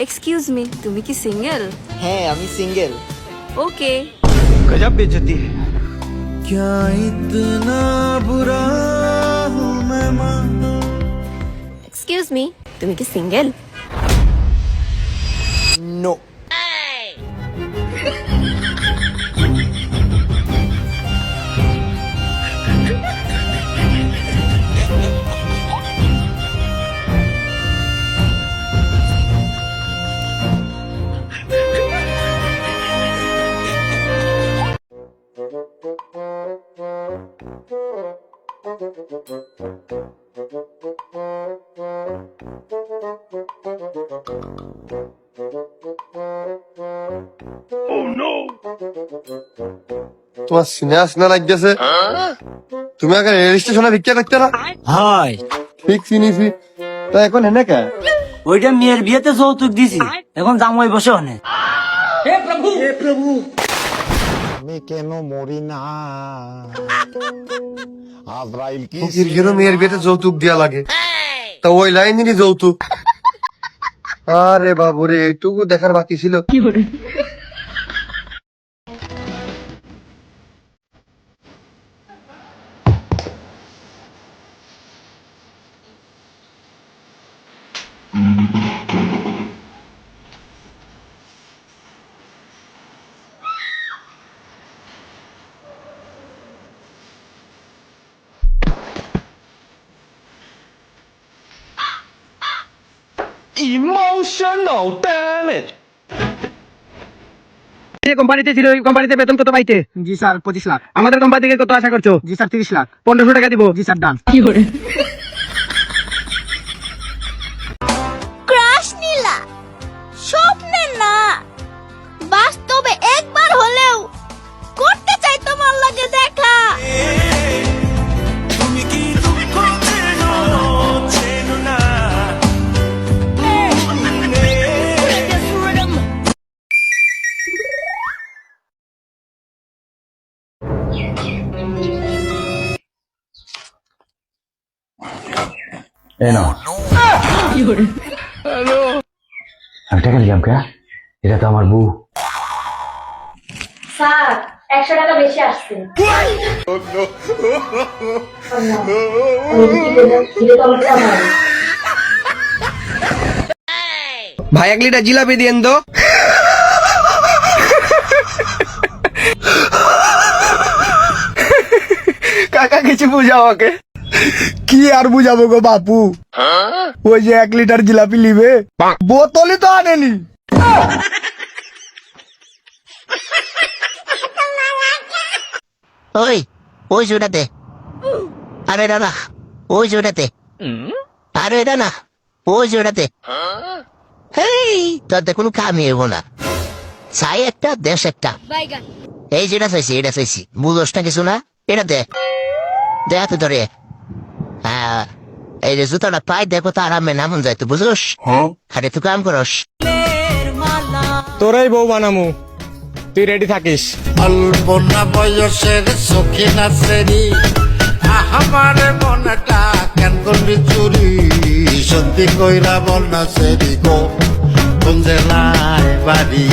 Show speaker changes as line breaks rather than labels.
Excuse me, তুমি কি single?
হ্যাঁ আমি সিঙ্গেল।
ওকে।
गजब बेइज्जती है।
क्या इतना बुरा हूँ मैं माँ?
এক্সকিউজ মি, তুমি কি সিঙ্গেল?
নো।
তোমার সিনা সিনা লাগতেছে। তুমি আগে রেল স্টেশনে ভিক্ষা করতে না?
হয়
ঠিক চিনিছি। তা এখন এনে কে?
ওইটা মেয়ের বিয়েতে যৌতুক দিছি, এখন জামাই বসে অনেক।
আমি কেন মরি না? আজরাইল কি
ফকির কেন মেয়ের বিয়েতে যৌতুক দেয়া লাগে? তা ওই লাইনেরই যৌতুক। আরে বাবুরে, এইটুকু দেখার বাকি ছিল।
যে কোম্পানিতে ছিল ওই কোম্পানিতে বেতন কত পাইতে?
জি স্যার 25 লাখ।
আমাদের কোম্পানি থেকে কত আশা করছো?
জি স্যার 30 লাখ।
1500 টাকা দিব।
জি স্যার ডান।
ক্রাশ নীলা স্বপ্নে না, বাস্তবে একবার হলেও করতে চাই তোমার লাগে দেখা।
তুমি কি দুঃখ চেনো চেনো না?
আমি টাকা নিলাম কে? এটা তো আমার বউ।
স্যার 100 টাকা বেশি আসছে।
ভাই 1 লিটার জিলাপি দিয়েন তো। কাকা কিছু বুঝাও আমাকে।
কি আর বুঝাবো গো বাপু? ওই যে 1 লিটার জিলাপি লিবে, বোতলই তো আনেনি।
ওই ওই জোড়াতে, আরে এটা না, ওই জোড়াতে, আরে এটা না, ওই জোড়াতে। হেই, তোদের কোনো কামই হবো না। চাই একটা, দেশ একটা। এই যেটা চাইছি, এটা চাইছি, বুঝোস না কিছু না? এটা দে, দেখ তো ধরে। হ্যাঁ, এই যে জুতাটা পাই দেখো তো আরামে নামন যায় তো, বুঝোস? আরে তুই কাম করস।
তোরাই বউ বানামু, তুই রেডি থাকিস।
অল্প না বয়সের সখী না সেরি, আমার মনটা কেন করলি চুরি? সত্যি কইরা বল না সেরি গো, কোন জেলায় বাড়ি?